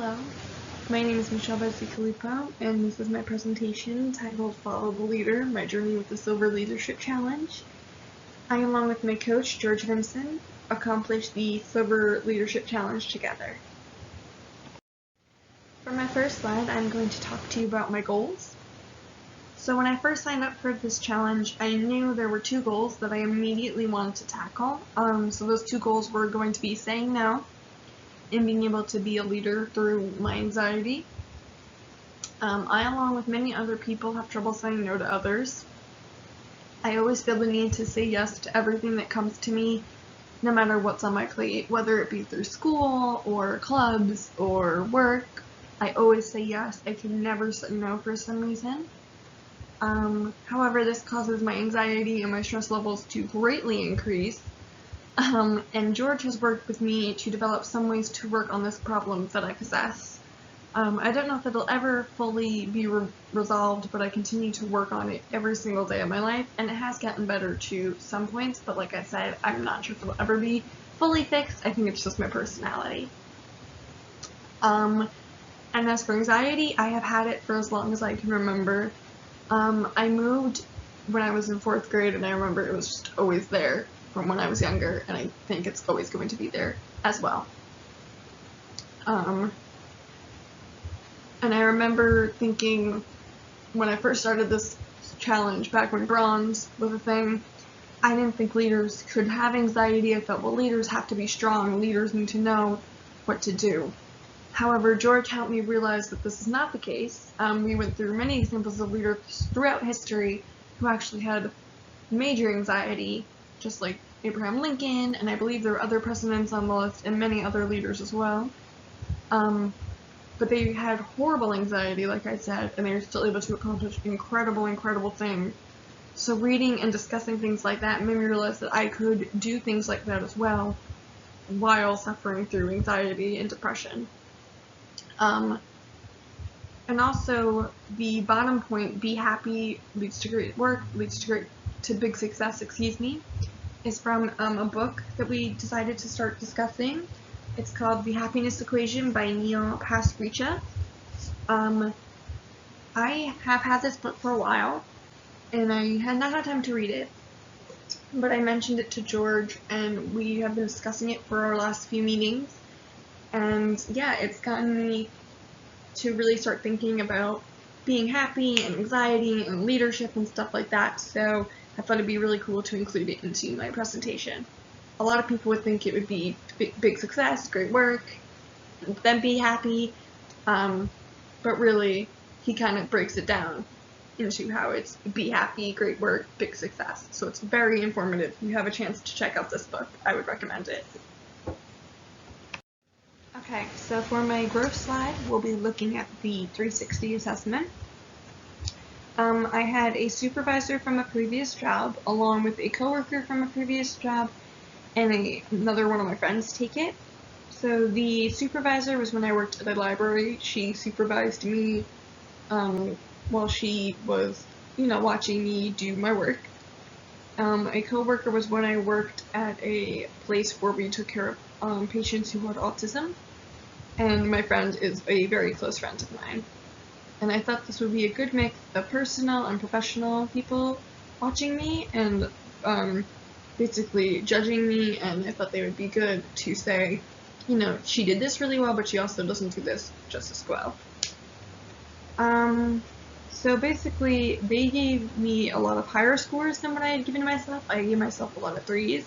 Hello, my name is Bazzicalupo, and this is my presentation titled Follow the Leader, My Journey with the Silver Leadership Challenge. I, along with my coach, George Vinson, accomplished the Silver Leadership Challenge together. For my first slide, I'm going to talk to you about my goals. So when I first signed up for this challenge, I knew there were two goals that I immediately wanted to tackle. So those two goals were going to be saying no and being able to be a leader through my anxiety. I, along with many other people, have trouble saying no to others. I always feel the need to say yes to everything that comes to me, no matter what's on my plate, whether it be through school or clubs or work. I always say yes. I can never say no for some reason. However, this causes my anxiety and my stress levels to greatly increase. And George has worked with me to develop some ways to work on this problem that I possess. I don't know if it'll ever fully be resolved, but I continue to work on it every single day of my life, and it has gotten better to some points, but like I said, I'm not sure if it'll ever be fully fixed. I think it's just my personality. And as for anxiety, I have had it for as long as I can remember. I moved when I was in 4th grade, and I remember it was just always there from when I was younger, and I think it's always going to be there as well. And I remember thinking when I first started this challenge back when bronze was a thing, I didn't think leaders could have anxiety. I thought, well, leaders have to be strong. Leaders need to know what to do. However, George helped me realize that this is not the case. We went through many examples of leaders throughout history who actually had major anxiety, just like Abraham Lincoln, and I believe there were other presidents on the list, and many other leaders as well. But they had horrible anxiety, like I said, and they were still able to accomplish incredible things. So reading and discussing things like that made me realize that I could do things like that as well, while suffering through anxiety and depression. And also, the bottom point, be happy leads to great work, leads to big success, is from a book that we decided to start discussing. It's called The Happiness Equation by Neil Pasricha. I have had this book for a while, and I had not had time to read it, but I mentioned it to George, and we have been discussing it for our last few meetings, and yeah, it's gotten me to really start thinking about being happy and anxiety and leadership and stuff like that, so I thought it'd be really cool to include it into my presentation. A lot of people would think it would be big success, great work, then be happy, but really he kind of breaks it down into how it's be happy, great work, big success. So it's very informative. If you have a chance to check out this book, I would recommend it. Okay, so for my growth slide, we'll be looking at the 360 assessment. I had a supervisor from a previous job, along with a coworker from a previous job, and another one of my friends take it. So the supervisor was when I worked at a library. She supervised me while she was, watching me do my work. A coworker was when I worked at a place where we took care of patients who had autism. And my friend is a very close friend of mine. And I thought this would be a good mix of personal and professional people watching me and basically judging me, and I thought they would be good to say, she did this really well, but she also doesn't do this just as well. So basically, they gave me a lot of higher scores than what I had given myself. I gave myself a lot of 3s.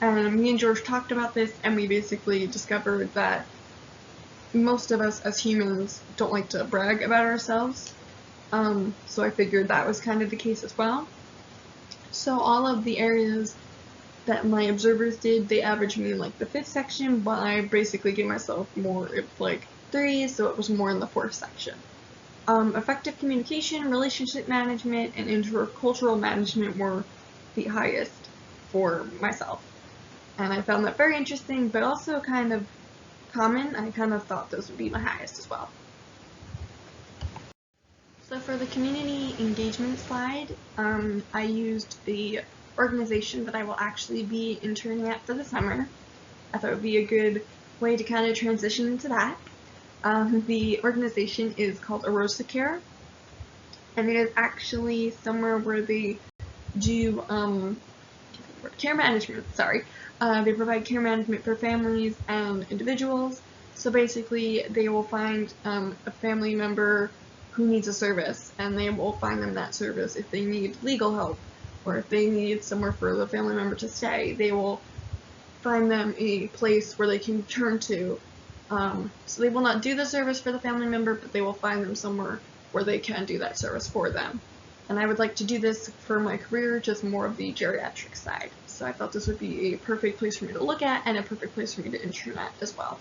And me and George talked about this, and we basically discovered that most of us as humans don't like to brag about ourselves, so I figured that was kind of the case as well. So all of the areas that my observers did, they averaged me in like the 5th section, but I basically gave myself more, like 3s, so it was more in the 4th section. Effective communication, relationship management, and intercultural management were the highest for myself. And I found that very interesting, but also kind of common. I kind of thought those would be my highest as well. So for the community engagement slide, I used the organization that I will actually be interning at for the summer. I thought it would be a good way to kind of transition into that. The organization is called Care, and it is actually somewhere where they do care management. Sorry, they provide care management for families and individuals. So basically, they will find a family member who needs a service, and they will find them that service. If they need legal help, or if they need somewhere for the family member to stay, they will find them a place where they can turn to. So they will not do the service for the family member, but they will find them somewhere where they can do that service for them. And I would like to do this for my career, just more of the geriatric side. So I thought this would be a perfect place for me to look at, and a perfect place for me to intern at as well.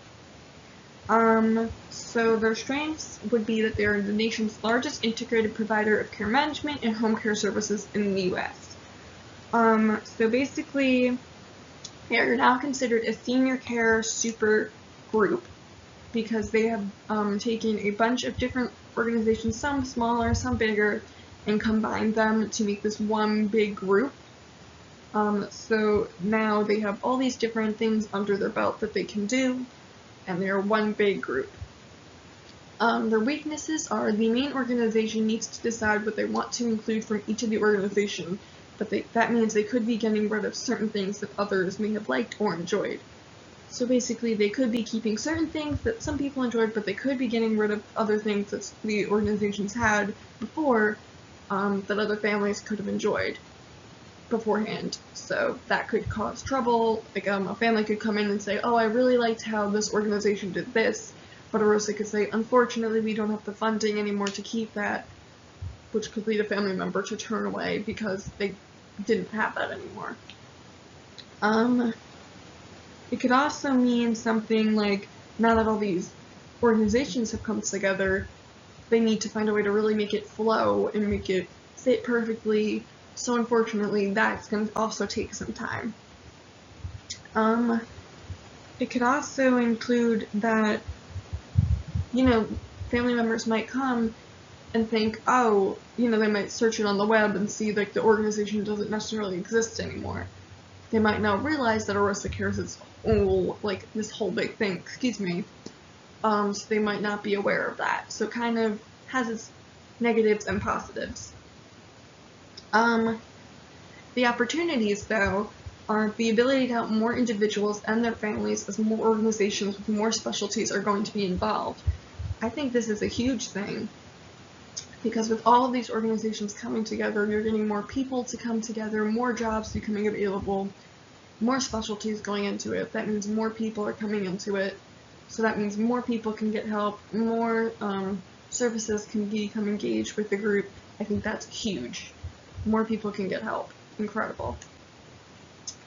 So their strengths would be that they're the nation's largest integrated provider of care management and home care services in the U.S. So basically, they are now considered a senior care super group because they have taken a bunch of different organizations, some smaller, some bigger, and combined them to make this one big group. So now they have all these different things under their belt that they can do, and they're one big group. Their weaknesses are the main organization needs to decide what they want to include from each of the organizations, but that means they could be getting rid of certain things that others may have liked or enjoyed. So basically, they could be keeping certain things that some people enjoyed, but they could be getting rid of other things that the organizations had before that other families could have enjoyed beforehand. So that could cause trouble. Like a family could come in and say, oh, I really liked how this organization did this, but Arosa could say, unfortunately, we don't have the funding anymore to keep that, which could lead a family member to turn away because they didn't have that anymore. It could also mean something like, now that all these organizations have come together, they need to find a way to really make it flow and make it fit perfectly. So unfortunately, that's going to also take some time. It could also include that, family members might come and think, oh, they might search it on the web and see like the organization doesn't necessarily exist anymore. They might not realize that Arosa Cares is this whole big thing, so they might not be aware of that. So it kind of has its negatives and positives. The opportunities, though, are the ability to help more individuals and their families as more organizations with more specialties are going to be involved. I think this is a huge thing, because with all of these organizations coming together, you're getting more people to come together, more jobs becoming available, more specialties going into it. That means more people are coming into it, so that means more people can get help, more services can become engaged with the group. I think that's huge. More people can get help. Incredible.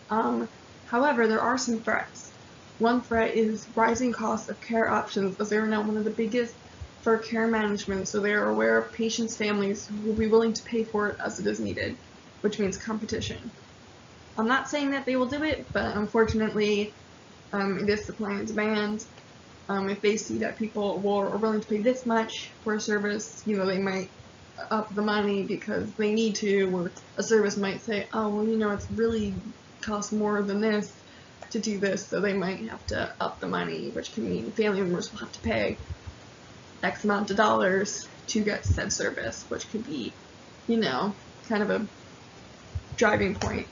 However, there are some threats. One threat is rising costs of care options, as they are now one of the biggest for care management, so they are aware of patients' families who will be willing to pay for it as it is needed, which means competition. I'm not saying that they will do it, but unfortunately, it is supply and demand. If they see that people are willing to pay this much for a service, they might up the money because they need to, or a service might say, oh, well, it's really costs more than this to do this, so they might have to up the money, which can mean family members will have to pay X amount of dollars to get said service, which could be, kind of a driving point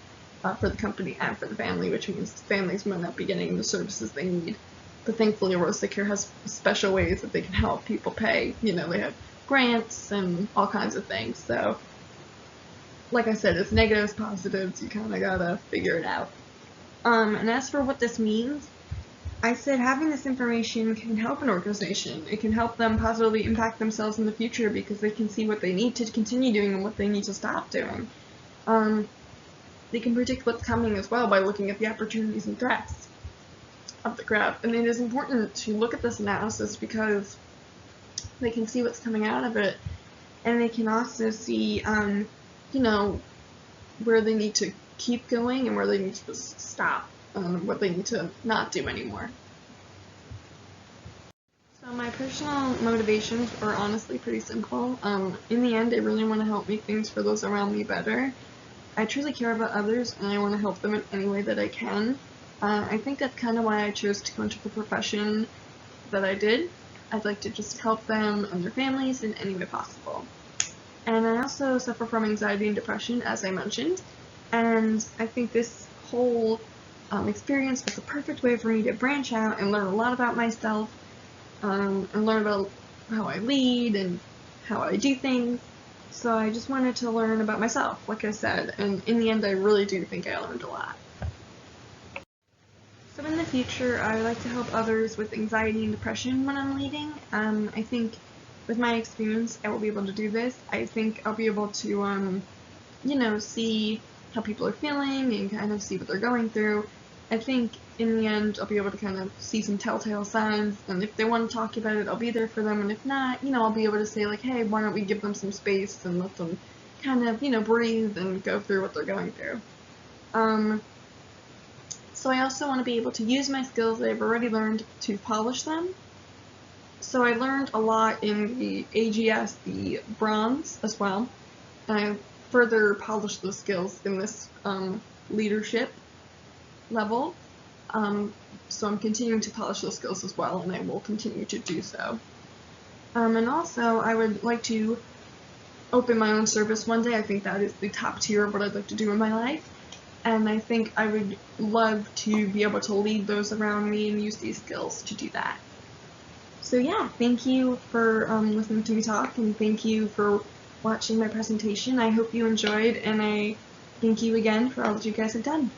for the company and for the family, which means families might not be getting the services they need. But thankfully, Arosa Care has special ways that they can help people pay. They have grants and all kinds of things. So, like I said, it's negatives, positives. You kind of gotta figure it out. And as for what this means, I said having this information can help an organization. It can help them positively impact themselves in the future because they can see what they need to continue doing and what they need to stop doing. They can predict what's coming as well by looking at the opportunities and threats of the graph. And it is important to look at this analysis because they can see what's coming out of it, and they can also see, where they need to keep going and where they need to stop, what they need to not do anymore. So my personal motivations are honestly pretty simple. In the end, I really want to help make things for those around me better. I truly care about others, and I want to help them in any way that I can. I think that's kind of why I chose to go into the profession that I did. I'd like to just help them and their families in any way possible. And I also suffer from anxiety and depression, as I mentioned, and I think this whole experience was the perfect way for me to branch out and learn a lot about myself, and learn about how I lead and how I do things. So I just wanted to learn about myself, like I said, and in the end I really do think I learned a lot. So in the future, I would like to help others with anxiety and depression when I'm leading. I think with my experience, I will be able to do this. I think I'll be able to, see how people are feeling and kind of see what they're going through. I think in the end, I'll be able to kind of see some telltale signs, and if they want to talk about it, I'll be there for them, and if not, I'll be able to say like, hey, why don't we give them some space and let them kind of, breathe and go through what they're going through. So I also want to be able to use my skills that I've already learned to polish them. So I learned a lot in the AGS, the bronze as well, and I further polished those skills in this leadership level. So I'm continuing to polish those skills as well, and I will continue to do so. And also, I would like to open my own service one day. I think that is the top tier of what I'd like to do in my life. And I think I would love to be able to lead those around me and use these skills to do that. So yeah, thank you for listening to me talk, and thank you for watching my presentation. I hope you enjoyed, and I thank you again for all that you guys have done.